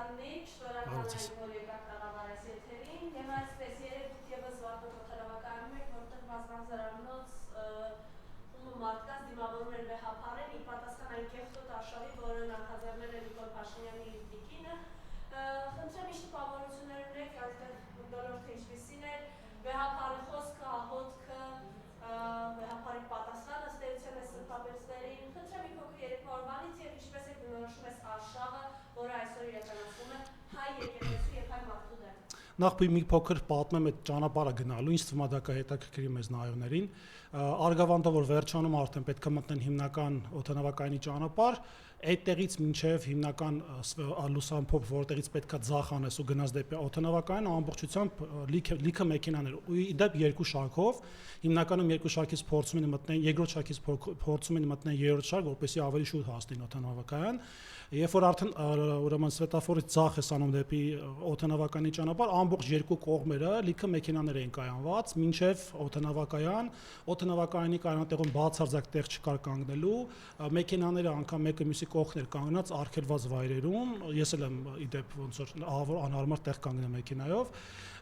Սաննիկ, շնորհակալ եմ, որ եկաք տաղավարես եթերին, եւ այսպես երեք եւս վարդות օթարավակայանում եք, որտեղ բազմազարանոց մարդկանց դիմավորում են վեհապարեն, ի պատասխան այն կեղտոտ արշավի, որը նախաձեռնել է Նիկոլ Փաշինյանի տիկինը, խնդրեմ ինչ տպավորություններ ունեք, այստեղ ոլորտը ինչպիսին է, վեհապարի խոսքը, աղոթքը, վեհապարի պատասխանը ըստ էության է սրբապետներին, խնդրեմ մի փոքր երեկվա օրվանից եւ ինչպես եք բնորոշում ես արշավը, որը այսօր իրականացվում է հայ եկեղեցու եւ հայ մարդու դեմ։ Նախ մի փոքր պատմեմ այդ ճանապարհը գնալու, ինչ թվում է դա կհետաքրքրի մեզ նայողներին։ Արգավանդը, որ վերջանում արդեն պետք է մտնեն հիմնական օդանավակայանի ճանապարհ, այդտեղից մինչև հիմնական լուսամփոփ, որտեղից պետքա ձախ անես ու գնաս դեպի օդանավակայան, ամբողջությամբ լիքը մեքենաներ, ու իդեպ երկու շարքով, հիմնականում երկու շարքից փորձում են մտնել, երկրորդ շարքից փորձում են մտնել երրորդ շարք, որպեսզի ավելի շուտ հասնեն օդանավակայան։ Երբ որ արդեն ուրեմն սվետաֆորից ձախ է սանում դեպի օդանավակայանի ճանապարհ, ամբողջ երկու կողմերը լիքը մեքենաներ էին կայանված, մինչև օդանավակայան, օդանավակայանի կայանատեղում բացարձակ տեղ չկար կանգնելու, մեքենաները անգամ մեկը մյուսի կողքն էր կանգնած արգելված վայրերում, ես էլ եմ իդեպ ոնց որ անհարմար տեղ կանգնեմ մեքենայով,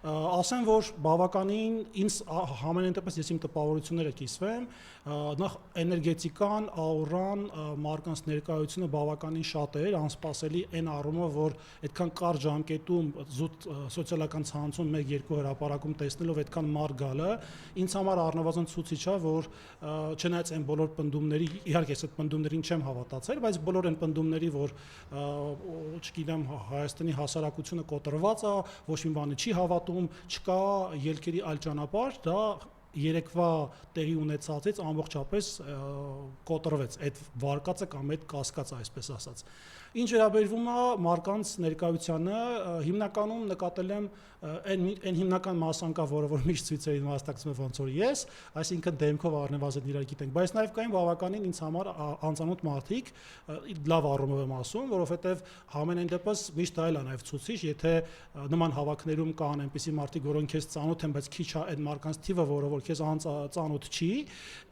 ասեմ, որ բավականին ինձ համենայն դեպս ես իմ տպավորությունները կիսվեմ, նախ էներգետիկան, աուրան, մարդկանց ներկայությունը բավականին շատ էր, անսպասելի այն առումով, որ այդքան կարճ ժամկետում զուտ սոցիալական ցանցում 1-2 հրապարակում տեսնելով այդքան մարդ գալը, ինձ համար առնվազն ցույցիչ է, որ չնայած այն բոլոր պնդումների, իհարկե ես այդ պնդումներին չեմ հավատացել, բայց բոլոր այն պնդումների, որ չգիտեմ Հայաստանի հասարակությունը կոտրված է, ոչ մի բանի չի հավատում, չկա ելքերի այլ ճանապարհ, դա երեկվա տեղի ունեցածից ամբողջապես կոտրվեց այդ վարկածը կամ այդ կասկածը, այսպես ասած։ Ինչ վերաբերվում է մարդկանց ներկայությանը, հիմնականում նկատել եմ այն հիմնական մասանկա, որը որ միշտ ցույցերին մասնակցում է ոնց որ ես, այսինքն դեմքով առնվազն իրար գիտենք, բայց նաև կային բավականին ինձ համար անծանոթ մարդիկ, լավ առումով եմ ասում, որովհետև համենայն դեպս միշտ դա էլ է նաև ցույցիչ, եթե նման հավաքներում կան այնպիսի մարդիկ, որոնք քեզ ծանոթ են, բայց քիչ է այդ մարդկանց թիվը, որը որ քեզ ծանոթ չի,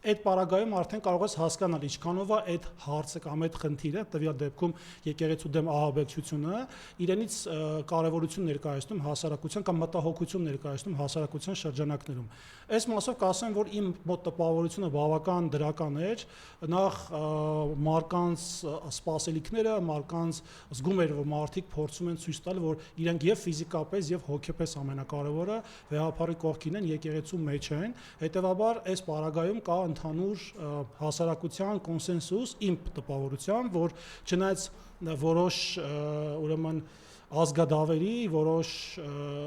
այդ պարագայում արդեն կարող ես հասկանալ ինչքանով է այդ հարցը կամ այդ խնդիրը, տվյալ դեպքում եկեղեցու դեմ ահաբեկչությունը իրենից կարևորություն ներկայացնում հասարակության կամ մտահոգություն ներկայացնում հասարակության շրջանակներում։ Այս մասով կասեմ, որ իմ մոտ տպավորությունը բավական դրական էր, նախ մարդկանց սպասելիքները, մարդկանց զգում էր, որ մարդիկ փորձում են ցույց տալ, որ իրենք եւ ֆիզիկապես եւ հոգեպես ամենակարևորը վեհապարի կողքին են, եկեղեցու մեջ են, հետեւաբար այս պարագայում կա ընդհանուր հասարակության կոնսենսուս իմ տպավորությամբ, որ չնայած որոշ ուրեմն ազգադավերի, որոշ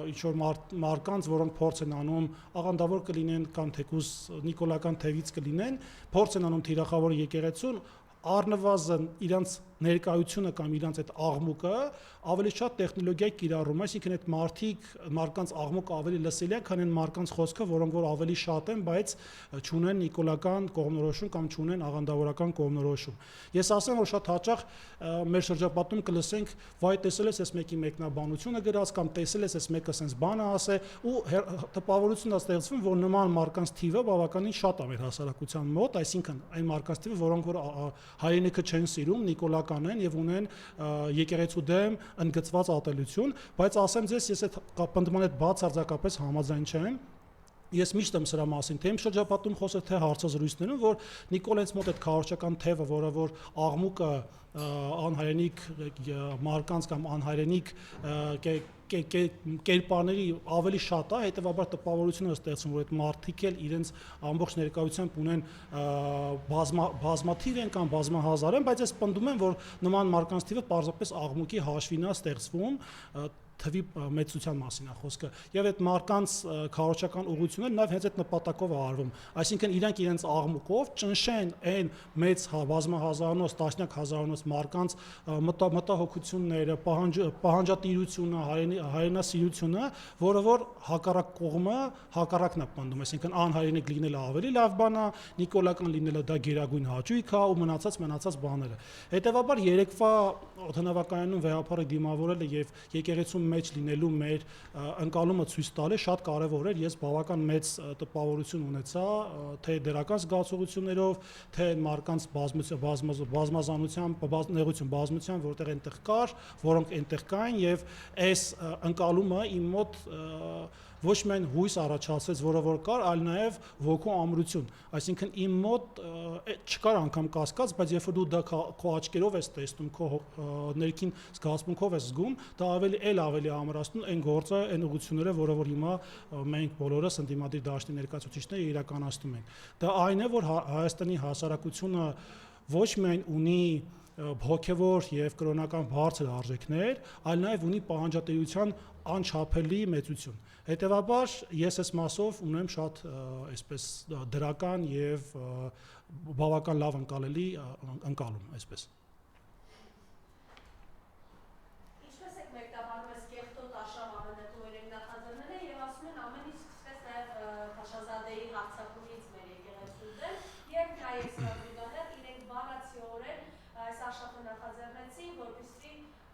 ինչ-որ մարդկանց, որոնք փորձ են անում, աղանդավոր կլինեն կամ թեկուզ նիկոլական թևից կլինեն, փորձ են անում թիրախավոր եկեղեցուն, առնվազն իրանց ներկայությունը կամ իրանց այդ աղմուկը ավելի շատ տեխնոլոգիայի կիրառում, այսինքն այդ մարդկանց աղմուկը ավելի լսելի է, քան այն մարդկանց խոսքը, որոնք որ ավելի շատ են, բայց չունեն նիկոլական կողմնորոշում կամ չունեն աղանդավորական կողմնորոշում։ Ես ասեմ, որ շատ հաճախ մեր շրջապատում կլսենք, վայ տեսել ես այս մեկի մեկնաբանությունը գրած կամ տեսել ես այս մեկը sense բանը ասե ու տպավորությունն է ստեղծվում, որ նման մարդկանց թիվը բավականին շատ է մեր հասարակության մոտ, այսինքն այն մարդկանց թիվը, որոնք որ հայրենիքը չեն սիրում, նիկոլական են եւ ունեն եկեղեցու դեմ ընդգծված ատելություն, բայց ասեմ ձեզ, ես այդ պնդման հետ բացարձակապես համաձայն չեմ։ Ես միշտ եմ սրա մասին, թե իմ շրջապատում խոսել, թե հարցազրույցներում, որ Նիկոլենց մոտ այդ քարոզչական թևը, որը որ աղմուկը անհայրենիք մարդկանց կամ անհայրենիք կերպարների ավելի շատ է, հետևաբար տպավորությունը ստեղծում, որ այդ մարդիկ էլ իրենց ամբողջ ներկայությամբ ունեն բազմաթիվ են կամ բազմահազար են, բայց ես պնդում եմ, որ նման մարդկանց թիվը պարզապես աղմուկի հաշվին է ստեղծվում, թվի մեծության մասին է խոսքը եւ այդ մարդկանց քարոզչական ուղղությունները նաեւ հենց այդ նպատակով է արվում, այսինքն իրենք իրենց աղմուկով ճնշեն այն մեծ բազմահազարանոց, տասնյակ հազարանոց մարդկանց մտահոգությունները, պահանջատիրությունը, հայրենի հայրենասիրությունը, որը որ հակառակ կողմը հակառակն է պնդում, այսինքն անհայրենիք լինելը ավելի լավ բան է, նիկոլական լինելը դա գերագույն հաճույք է ու մնացած բաները։ Հետևաբար երեկվա օդանավակայանում վեհապարի դիմավորելը եւ եկեղեցու մեջ լինելու մեր ընկալումը ցույց տալը շատ կարեւոր էր։ Ես բավական մեծ տպավորություն ունեցա թե դերական զգացողություններով, թե մարդկանց բազմազանությամբ, որտեղ այնտեղ կար, որոնք այնտեղ կային եւ այս ընկալումը իմ մոտ ոչ միայն հույս առաջացրեց, որը որ կար, այլ նաև ոգու ամրություն։ Այսինքն իմ մոտ չկար անգամ կասկած, բայց երբ որ դու դա քո աչքերով ես տեսնում, քո ներքին զգացմունքով ես զգում, դա ավելի ամրացնում այն գործը, այն ուղղությունները, որը որ հիմա մենք բոլորս ընդդիմադիր դաշտի ներկայացուցիչները իրականացնում ենք։ Դա այն է, որ Հայաստանի հասարակությունը ոչ միայն ունի հոգևոր եւ կրոնական բարձր արժեքներ, այլ նաեւ ունի պահանջատիրության անչափելի մեծություն։ Հետևաբար ես այս մասով ունեմ շատ այսպես դրական եւ բավական լավ ընկալելի ընկալում, այսպես։ Ինչպես եք մեկնաբանում այս կեղտոտ աշխարհ ամենատու օրենք նախաձեռնել եւ ասում են ամեն ինչ սկսվեց նաեւ Փաշազադեի հարձակումից մեր եկեղեցու դեմ եւ հայ սրբիգաներ իրենք բառացիորեն այս աշխարհը նախաձեռնեցին, որպեսզի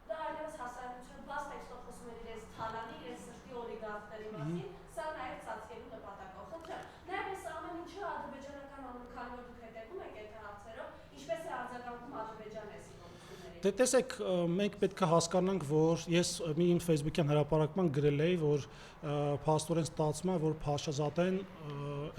դա այլևս հասարակությունը բաց տեքստով խոսում էր իրենց թալանի, իրենց սրտի օլիգարխների մասին, սա նաեւ ծածկելու նպատակով։ Խնդրեմ, նաեւ այս ամեն ինչը ադրբեջանական քանի որ դուք հետևում եք այդ հարցերով, ինչպես է արձագանքում Ադրբեջանը այս իշխանություններին։ Դե տեսեք, մենք պետք է հասկանանք, որ ես մի իմ Facebook-յան հրապարակման գրել էի, որ փաստորեն ստացվում է, որ Փաշազադեն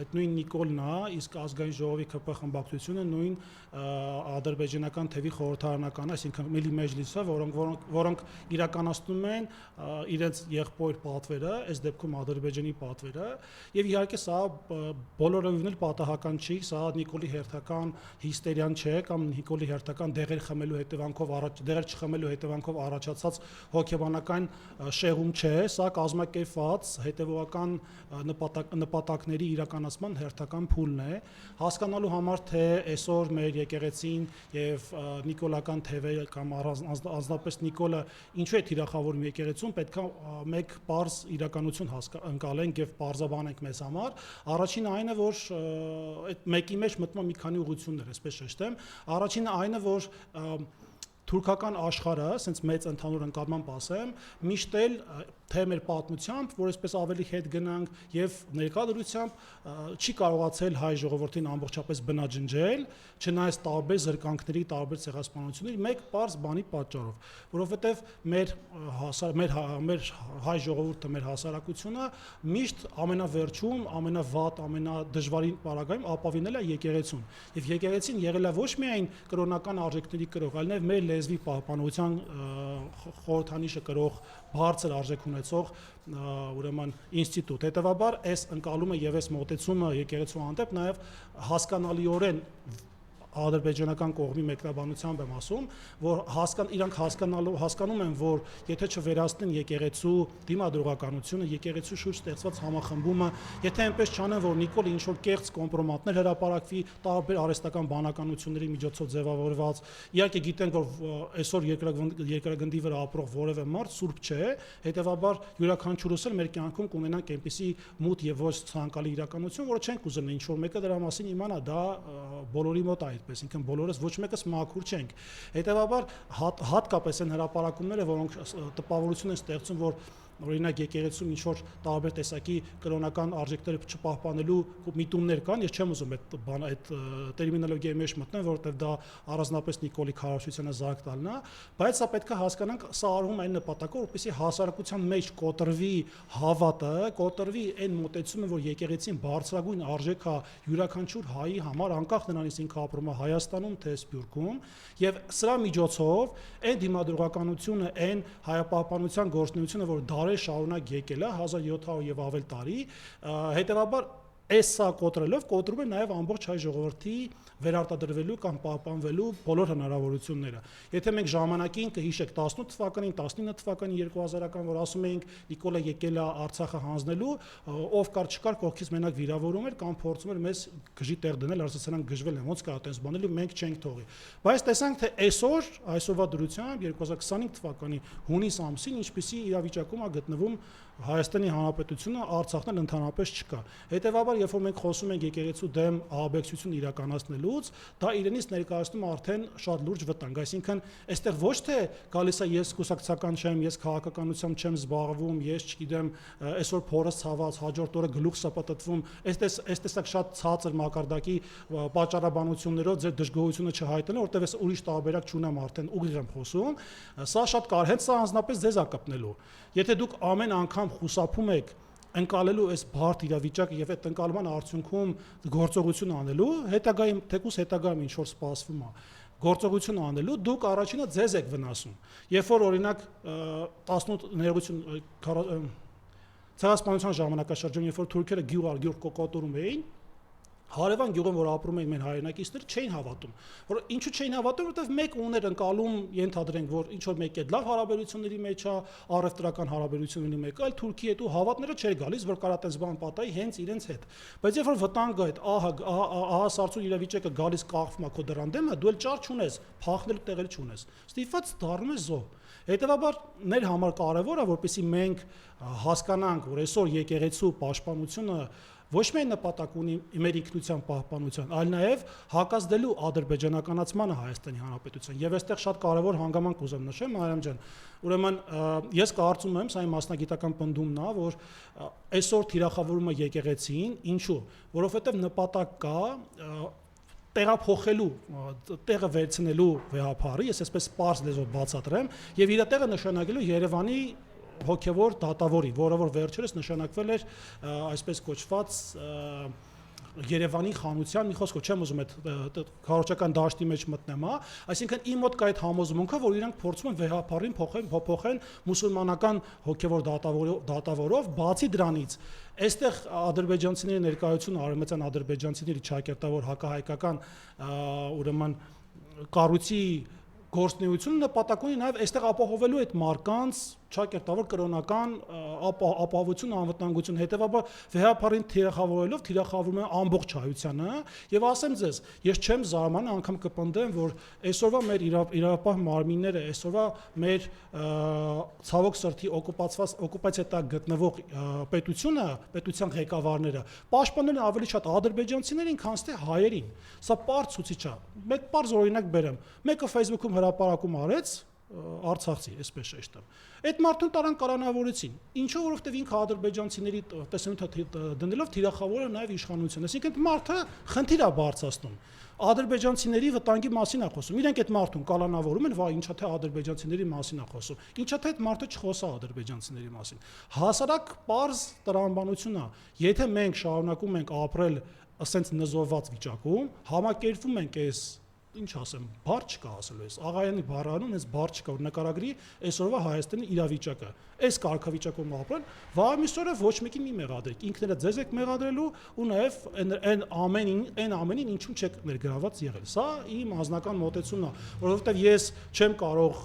այդ նույն Նիկոլն է, իսկ ազգային ժողովի ԿՊ խմբակցությունը նույն ադրբեջանական թևի խորհրդարանական, այսինքն Միլի Մեջլիսը, որոնք իրականացնում են իրենց եղբոր պատվերը, այս դեպքում Ադրբեջանի պատվերը, եւ իհարկե սա բոլորովին էլ պատահական չի, սա Նիկոլի հերթական հիստերիան չէ կամ Նիկոլի հերթական դեղեր խմելու հետևանքով դեղեր չխմելու հետևանքով առաջացած հոգեբանական շեղում չէ, սա կազմակերպված հետևողական նպատակների իրականացման հերթական փուլն է, հասկանալու համար թե այսօր մեր եկեղեցին եւ նիկոլական թևերը կամ անձնապես Նիկոլը ինչու է թիրախավորում եկեղեցուն, պետք է մեկ պարզ իրականություն ընկալենք եւ պարզաբանենք մեզ համար։ Առաջինը այն է, որ այդ մեկի մեջ մտնում մի քանի ուղղություններ, այսպես շեշտեմ։ Առաջինը այն է, որ թուրքական աշխարհը, ասենց մեծ ընդհանուր ընկալմամբ ասեմ, միշտ էլ թե մեր պատմությամբ, որ այսպես ավելի հետ գնանք եւ ներկայությամբ չի կարողացել հայ ժողովրդին ամբողջապես բնաջնջել, չնայած տարբեր զրկանքների, տարբեր ցեղասպանությունների մեկ պարզ բանի պատճառով, որովհետեւ մեր հայ ժողովուրդը, մեր հասարակությունը միշտ ամենավերջում, ամենավատ, ամենադժվարին պարագայում ապավինել է եկեղեցուն։ Եվ եկեղեցին եղել է ոչ միայն կրոնական արժեքների կրող, այլ նաեւ մեր լեզվի պահպանության խորհրդանիշը կրող բարձր արժեք ունեցող ուրեմն ինստիտուտ։ Հետևաբար այս ընկալումը եւ այս մոտեցումը եկեղեցու հանդեպ նաեւ հասկանալիորեն ադրբեջանական կողմի մեկնաբանությամբ եմ ասում, որ իրանք հասկանում են, որ եթե չվերացնեն եկեղեցու դիմադրողականությունը, եկեղեցու շուրջ ստեղծված համախմբումը, եթե այնպես չանեն, որ Նիկոլը ինչ որ կեղծ կոմպրոմատներ հրապարակվի, տարբեր արհեստական բանականությունների միջոցով ձևավորված, իհարկե գիտենք, որ այսօր երկրագնդի վրա ապրող որևէ մարդ սուրբ չէ, հետեւաբար յուրաքանչյուրս էլ մեր կյանքում կունենանք այնպիսի մութ եւ ոչ ցանկալի իրականություն, որը չենք ուզում ինչ որ մեկը դրա մասին իմանա, դա բոլորի մոտ է այդպես, ինքն բոլորս ոչ մեկս մաքուր չենք։ Հետևաբար հատկապես այն հրապարակումները, որոնք տպավորություն են ստեղծում, որ օրինակ եկեղեցում ինչ որ տարբեր տեսակի կրոնական արժեքները չպահպանելու միտումներ կան, ես չեմ ուզում այդ տերմինոլոգիայի մեջ մտնել, որովհետև դա առանձնապես Նիկոլի քարոզությանը զարկ տալն է, բայց սա պետք է հասկանանք, սա արվում այն նպատակով, որպեսզի հասարակության մեջ կոտրվի հավատը, կոտրվի այն մոտեցումը, որ եկեղեցին բարձրագույն արժեք է յուրաքանչյուր հայի համար, անկախ նրանից ինքը ապրում է Հայաստանում թե Սփյուռքում, եւ սրա միջոցով այն դիմադրողականությունը, այն հայապահպանության գործունեությունը, որ շարունակ եկել է 1700 եւ ավել տարի, հետեւաբար Էսա կոտրելով կոտրում է նաև ամբողջ հայ ժողովրդի վերարտադրվելու կամ պահպանվելու բոլոր հնարավորությունները։ Եթե մենք ժամանակին կհիշեք 18 թվականին, 19 թվականին 2000-ական, որ ասում էինք Նիկոլը եկել է Արցախը հանձնելու, ով կար չկար կողքից մենակ վիրավորում էր կամ փորձում էր մեզ գժի տեղ դնել, արծացանան գժվել են, ոնց կա այդպես բանել, մենք չենք թողի։ Բայց տեսանք թե այսօրվա դրությամբ 2025 թվականի հունիս ամսին ինչպիսի իրավիճակում է գտնվում Հայաստանի Հանրապետությունը, Արցախն էլ ընդհանրապես չկա։ Հետևաբար, երբ որ մենք խոսում ենք եկեղեցու դեմ ահաբեկչություն իրականացնելուց, դա իրենից ներկայացնում արդեն շատ լուրջ վտանգ, այսինքն այստեղ ոչ թե գալիս է ես կուսակցական չեմ, ես քաղաքականությամբ չեմ զբաղվում, ես չգիտեմ, այսօր փորս ցաված, հաջորդ օրը գլուխ սպտտվում, այս տեսակ շատ ցածր մակարդակի պատճառաբանություններով ձեր դժգոհությունը չհայտնել, որտեղ ես ուրիշ տարբերակ չունեմ արդեն ուղիղ եմ խոսում, սա շատ կար, հենց սա անձնապես ձեզ է կպնելու։ Եթե դուք ամեն անգամ խուսափում եք ընկալելու այս բարդ իրավիճակը եւ այդ ընկալման արդյունքում գործողություն անելու, հետագայում թեկուս հետագայում ինչ որ սպասվում է գործողություն անելու, դուք առաջինը ձեզ եք վնասում։ Երբ որ օրինակ 18 ներողություն ցեղասպանության ժամանակաշրջանում, երբ որ թուրքերը գյուղ կոկոտուրում էին, հարևան գյուղում որ ապրում էին մեր հայրենակիցները չէին հավատում, որ ինչու չէին հավատում, որովհետև մեկ ուներ ընկալում, ենթադրենք, որ ինչ որ մեկ այդ լավ հարաբերությունների մեջ է, առևտրական հարաբերությունների մեկ, այլ Թուրքի հետ ու հավատները չէր գալիս, որ կարա տես բան պատահի հենց իրենց հետ։ Բայց երբ որ վտանգը այդ ահա սարսուր իրավիճակը գալիս կախվում է քո դռան դեմը, դու էլ ճար չունես, փախնելու տեղեր չունես։ Ստիպված դառնում ես զոհ։ Հետևաբար մեր համար կարևոր է, որպեսզի մենք հասկանանք, որ այսօր եկեղեցու պաշտպանությունը ոչ միայն նպատակ ունի մեր ինքնության պահպանության, այլ նաև հակազդելու ադրբեջանականացմանը Հայաստանի Հանրապետության։ Եվ այստեղ շատ կարևոր հանգամանք ուզեմ նշեմ, Մարիամ ջան, ուրեմն ես կարծում եմ, սա իմ մասնագիտական պնդումն է, որ այսօր թիրախավորումը եկեղեցին, ինչու, որովհետև նպատակ կա տեղափոխելու, տեղը վերցնելու վեհապարի, ես այսպես պարզ լեզվով բացատրեմ, եւ իր տեղը նշանակելու Երևանի հոգևոր դատավորի, որը որ վերջերս նշանակվել էր այսպես կոչված Երևանի խանության մի խոսքով չեմ ուզում այդ քարոզչական դաշտի մեջ մտնեմ, այսինքն իմ մոտ կա այդ համոզմունքը, որ իրանք փորձում են վեհապարին փոխեն մուսուլմանական հոգևոր դատավորով, բացի դրանից այստեղ ադրբեջանցիների ներկայությունը արևմտյան ադրբեջանցիների չակերտավոր հակահայկական ուրեմն կառույցի գործունեությունը նպատակ ունի նաև այստեղ ապահովելու այդ մարկանց չակերտավոր կրոնական ապահովություն անվտանգություն, հետևաբար վեհապարին թիրախավորելով թիրախավորում են ամբողջ հայությանը եւ ասեմ ձեզ, ես չեմ զարմանում, անգամ կպնդեմ, որ այսօրվա մեր իրավապահ մարմինները, այսօրվա մեր ցավոք սրտի օկուպացիա տակ գտնվող պետության ղեկավարները պաշտպանել են ավելի շատ ադրբեջանցիներին, քան թե հայերին։ Սա պարզ ցուցիչ է։ Մեկ պարզ օրինակ բերեմ։ Մեկը Facebook-ում հրապարակում արեց Արցախցի, այսպես շեշտեմ։ Այդ մարդուն տարան կալանավորեցին։ Ինչու, որովհետև ինքը ադրբեջանցիների տեսանյութ դնելով թիրախավորել է նաև իշխանությունը։ Այսինքն մարդը խնդիր է բարձրացնում։ Ադրբեջանցիների վտանգի մասին է խոսում։ Իրենք այդ մարդուն կալանավորում են, վայ, ինչա թե ադրբեջանցիների մասին է խոսում։ Ինչա թե այդ մարդը չխոսա ադրբեջանցիների մասին։ Հասարակ պարզ տրամաբանություն է։ Եթե մենք շարունակում ենք ապրել ասենց նզովված վիճակում, համակերպվում ենք այս ինչ ասեմ, բառ չկա ասելու ես, աղայանի բառանում ես բառ չկա, որ նկարագրի այսօրվա Հայաստանի իրավիճակը, այս կարգավիճակում ապրեն, վաղամիսօրը ոչ մեկին մի մեղադրեք, ինքներդ ձեզ եք մեղադրելու ու նաև այն ամենին ինչում չեք ներգրաված եղել։ Սա իմ անձնական մոտեցումն է, որովհետև ես չեմ կարող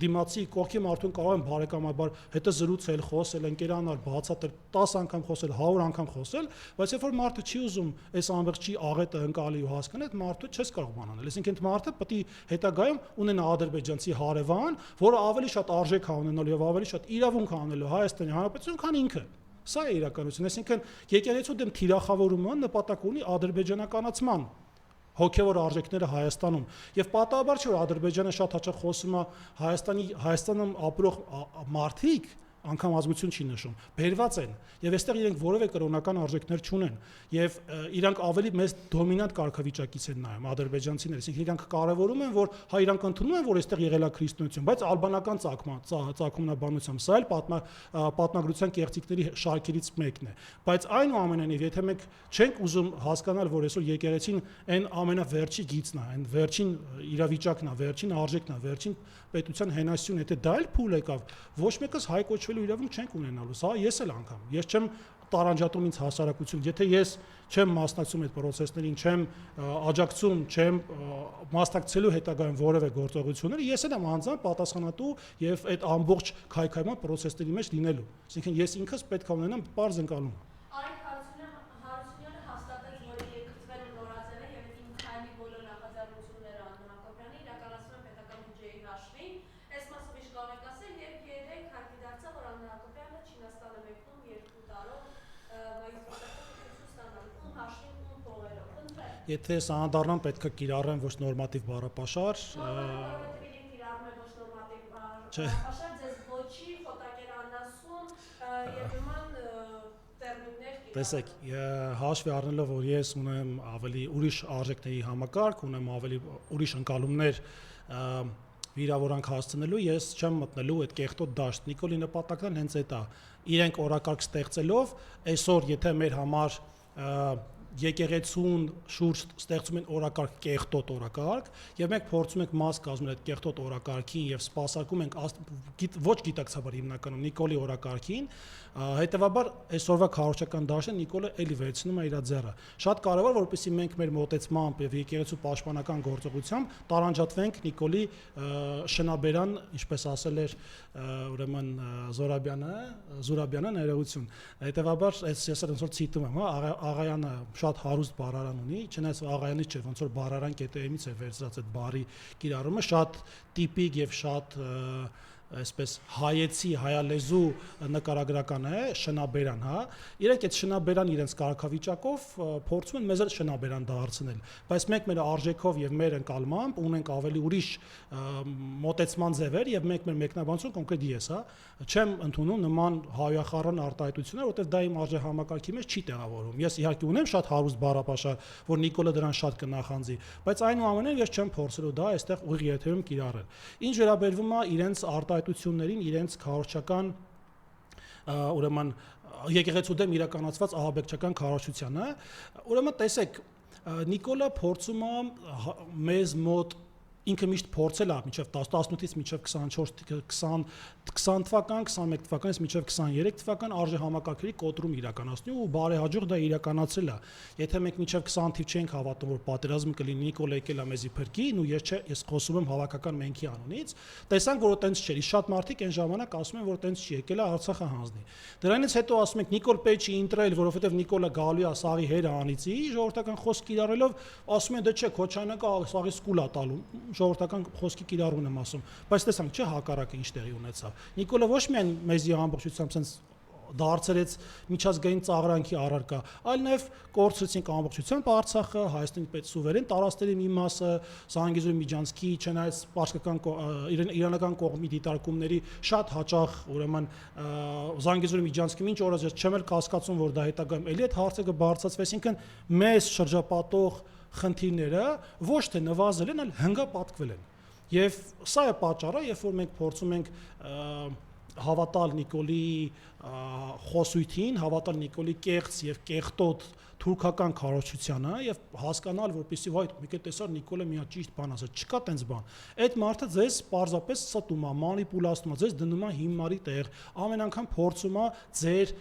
դիմացի կողքի մարդուն կարող եմ բարեկամաբար հետը զրուցել, խոսել, ընկերանալ, բացատրել, 10 անգամ խոսել, 100 անգամ խոսել, բայց երբ որ մարդը չի ուզում այս ամբողջի աղետը ընկալի ու հասկանալ, այդ մարդը չես կարող բան անել։ Այսինքն մարդը պետք է հետագայում ունենա ադրբեջանցի հարևան, որը ավելի շատ արժեք է ունենալու եւ ավելի շատ իրավունք է ունենալու Հայաստանի Հանրապետություն, քան ինքը։ Սա է իրականությունը, այսինքն եկեղեցու դեմ թիրախավորումը նպատակ ունի ադրբեջանականացման հոգևոր արժեքները Հայաստանում եւ պատահաբար չէ որ Ադրբեջանը շատ հաճախ խոսում է Հայաստանում ապրող մարդիկ անգամ ազգություն չի նշում, բերված են եւ այստեղ իրենք որևէ կրոնական արժեքներ չունեն եւ իրանք ավելի մեծ դոմինանտ կարգավիճակից են նայում ադրբեջանցիները, այսինքն իրանք կարևորում են, որ հայ իրանք ընդունում են, որ այստեղ եղել է քրիստոնեություն, բայց ալբանական ծագումնաբանությամբ սա էլ պատմագրության կեղծիքների շարքերից մեկն է, բայց այնուամենայնիվ եթե մենք չենք ուզում հասկանալ, որ այսօր եկեղեցին այն ամենավերջի գիծն է, այն վերջին իրավիճակն է, վերջին արժեքն է, վերջին պետության հենասյուն, եթե դա էլ փուլ եկավ, ոչ մեկս հայ կոչվելու իրավունք չենք ունենալու, սա ես էլ անգամ, ես չեմ տարանջատում ինձ հասարակություն, եթե ես չեմ մասնակցում այդ process-ներին, չեմ աջակցում, չեմ մասնակցելու հետագայում որևէ գործողությունների, ես էլ եմ անձամբ պատասխանատու եւ այդ ամբողջ քայքայման process-ների մեջ լինելու։ Այսինքն ես ինքս պետք է ունենամ པարզ ընկալում։ Արեք Հարությունյանը հաստատեց, որ երկրվել ու նորաձև է եւ իմ քայլի բոլոր նախաձեռնությունները Անդոն Հակոբյանի իրականացնում են պետական բյուջեի հաշվին։ Այս մասով ինչ կարող եք ասել, երբ երեք հայտնի դարձավ, որ Անդոն Հակոբյանը Չինաստան է մեկնում 2 տարով Եթե ես անդառնամ պետք է կիրառեմ ոչ նորմատիվ բառապաշար, տեսեք, հաշվի առնելով, որ ես ունեմ ավելի ուրիշ արժեքների համակարգ, ունեմ ավելի ուրիշ ընկալումներ վիրավորանք հասցնելու, ես չեմ մտնելու այդ կեղտոտ դաշտ։ Նիկոլի նպատակն հենց այդ է։ Իրենք օրակարգ ստեղծելով, այսօր եթե մեր համար եկեղեցուն շուրջ ստեղծում են օրակարգ կեղտոտ օրակարգ, եւ մենք փորձում ենք մաս կազմել այդ կեղտոտ օրակարգին եւ սպասարկում ենք ոչ գիտակցաբար հիմնականում Նիկոլի օրակարգին, հետեւաբար այսօրվա քարոզչական դաշտը Նիկոլը էլի վերցնում է իր ձեռը։ Շատ կարեւոր որպեսզի մենք մեր մոտեցմամբ եւ եկեղեցու պաշտպանական գործողությամբ տարանջատվենք Նիկոլի շնաբերան, ինչպես ասել էր ուրեմն Զուրաբյանը ներողություն։ Հետեւաբար ես ոնց որ ցիտում եմ, Աղայանը շատ հարուստ բառարան ունի, չնայած Աղայանից չէ, ոնց որ բառարան կետերից է վերցրած այդ բառի կիրառումը, շատ տիպիկ եւ շատ այսպես հայեցի հայալեզու նկարագրական է շնաբերան, հա։ Իրենք այդ շնաբերան իրենց կարգավիճակով փորձում են մեզ էլ շնաբերան դարձնել, բայց մենք մեր արժեքով եւ մեր ընկալմամբ ունենք ավելի ուրիշ մոտեցման ձևեր եւ մենք մեր մեկնաբանություն կոնկրետ ես, հա, չեմ ընդունում նման հայախառն արտահայտություններ, որովհետեւ դա իմ արժեհամակարգի մեջ չի տեղավորվում։ Ես իհարկե ունեմ շատ հարուստ բառապաշար, որ Նիկոլը դրան շատ կնախանձի, բայց այնուամենայնիվ ես չեմ փորձելու դա այստեղ ուղիղ եթերում կիրառել։ Ինչ վերաբերվում է իրենց արտահայտություններին, իրենց քարոզչական ուրեմն եկեղեցու դեմ իրականացված ահաբեկչական քարոզչությանը, ուրեմն տեսեք, Նիկոլը փորձում է մեզ մոտ ինքը միշտ փորձել է մինչև 18-ից մինչև 20 թվական, 21 թվականից մինչև 23 թվական արժեհամակարգերի կոտրում իրականացնի ու բարեհաջող դա իրականացրել է։ Եթե մենք մինչև 20 թիվ չենք հավատում, որ պատերազմ կլինի, Նիկոլը եկել է մեզի փրկին ու ես խոսում եմ հավաքական մենքի անունից, տեսանք, որ այտենց չէր։ Շատ մարդիկ այն ժամանակ ասում են, որ այտենց չի եկել է Արցախը հանձնի։ Դրանից հետո ասում ենք Նիկոլ պետք չի ընտրել, որովհետև Նիկոլը գալու է սաղի հերը անիծի, ժողովրդական խոսք կիրառելով, ասում են դե չէ, Քոչայնը սաղի սկուլ է տալու, ժողովրդական խոսքի կիրառումն եմ ասում, բայց տեսանք, չէ, հակառակը ինչ տեղի ունեցավ։ Նիկոլը ոչ միայն մեզի ամբողջությամբ sense դարձրեց միջազգային ծաղրանքի առարկա, այլ նաև կորցրեցինք ամբողջությամբ Արցախը, Հայաստանի պետ սուվերեն տարածքների մի մասը, Զանգեզուրի Միջանցքի, չնայած պարսկական իրանական կողմի դիտարկումների շատ հաճախ, ուրեմն Զանգեզուրի Միջանցքի մինչ օրս ես չեմ էլ կասկածում, որ դա հետագայում էլի այդ հարցը կբարձրացվի, այսինքն մեզ շրջապատող խնդիրները ոչ թե նվազել են, այլ հնգապատկվել են։ Եվ սա է պատճառը, երբ որ մենք փորձում ենք հավատալ Նիկոլի խոսույթին, հավատալ Նիկոլի կեղծ եւ կեղտոտ թուրքական քարոզչությանը եւ հասկանալ, որպեսզի վայ, մի կետ տեսար Նիկոլը մի հատ ճիշտ բան ասա, չկա տենց բան։ Այդ մարդը ձեզ պարզապես ստում է, մանիպուլացնում է, ձեզ դնում է հիմարի տեղ, ամեն անգամ փորձում է ձեր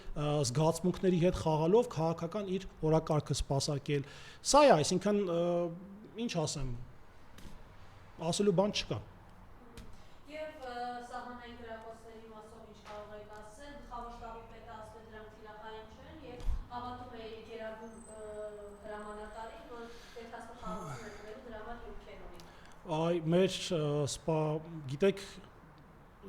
զգացմունքների հետ խաղալով քաղաքական իր օրակարգը սպասարկել։ Սա է, այսինքն ինչ ասեմ, ասելու բան չկա։ Եվ սահմանային գրակոչների մասով ինչ կարող եք ասել, գլխավոր շտաբի պետը ասում է դրանք թիրախային չեն եւ հավատում է գերագույն հրամանատարին, որ պետհասպետարանը դրա համար յուքեր ունի։ Այ մեր գիտեք,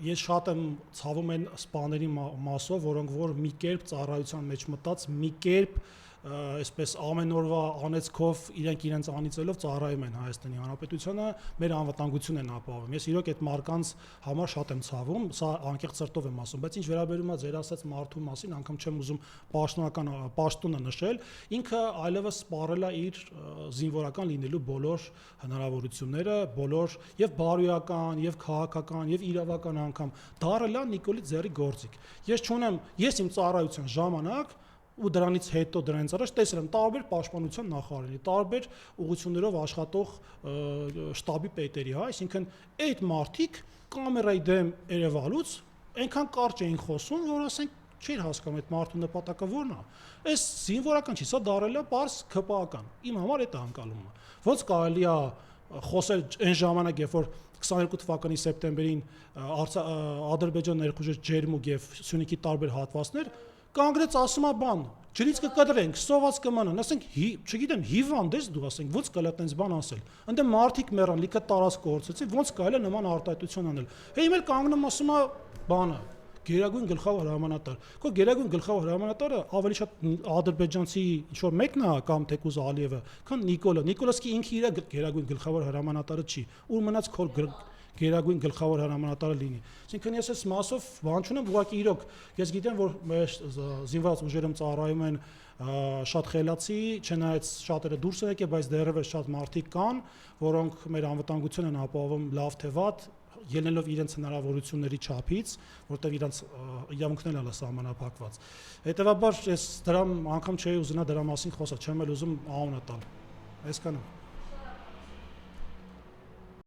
ես շատ եմ ցավում են սպաների մասով, որոնք որ մի կերպ ծառայության մեջ մտած, մի կերպ այսպես ամեն օրվա անեծքով իրենց անիծելով ծառայում են Հայաստանի Հանրապետությանը, մեր անվտանգությունն են ապահովում։ Ես իրոք այդ մարկանց համար շատ եմ ցավում, սա անկեղծ սրտով եմ ասում, բայց ինչ վերաբերում է ձեր ասած մարդու մասին, անգամ չեմ ուզում պաշտոնը նշել, ինքը այլևս սպառել է իր զինվորական լինելու բոլոր հնարավորությունները, բոլոր եւ բարոյական, եւ քաղաքական, եւ իրավական անգամ դարել է Նիկոլի ձեռի գործիք։ Ես չունեմ, ես իմ ծառայության ժամանակ ու դրանից հետո դրանից առաջ տեսել եմ տարբեր պաշտպանության նախարարների, տարբեր ուղղություններով աշխատող շտաբի պետերի, հա, այսինքն այդ մարդիկ կամերայի դեմ Երևանից այնքան կարճ էին խոսում, որ ասենք Չի հասկանում այդ մարդու նպատակը ո՞րն է։ Այս զինվորական չի, սա դարել է պարզ ԿՊԱ-ական։ Իմ համար այդ է անկալումը։ Ոնց կարելի է խոսել այն ժամանակ, երբ որ 22 թվականի սեպտեմբերին Ադրբեջան ներխուժեց Ջերմուկ եւ Սյունիքի տարբեր հատվածներ, կանգնեց ասում է բան, ջրից կկտրենք, սոված կմնան, ասենք, չգիտեմ, հիվանդ ես դու, ասենք, ոնց կարելի է այդպես բան ասել։ Այնտեղ մարդիկ մեռան, լիքը տարածք կորցրեցին, ոնց կարելի է նման արտահայտություն անել։ Հիմա էլ կանգնում ասում է բանը, Գերագույն գլխավոր հրամանատար։ Քո գերագույն գլխավոր հրամանատարը ավելի շատ ադրբեջանցի ինչ-որ մեկն է կամ թեկուզ Ալիևը, քան Նիկոլը։ Նիկոլոսկի ինքը իր գերագույն գլխավոր հրամանատարը չի։ Ուր մնաց քո գերագույն գլխավոր հրամանատարը լինի։ Այսինքն ես այս մասով բան չունեմ, ուղղակի իրոք ես գիտեմ, որ մեր զինված ուժերում ծառայում են շատ խելացի, չնայած շատերը դուրս են եկել, բայց դեռևս շատ մարդիկ կան, որոնք մեր անվտանգությունն են ապահովում լավ թե վատ, ելնելով իրենց հնարավորությունների չափից, որտեղ իրենց իրավունքներն են սահմանափակված։ Հետևաբար ես դրամ անգամ չէի ուզենա դրա մասին խոսալ, չեմ էլ ուզում անունը տալ։ Այսքանը։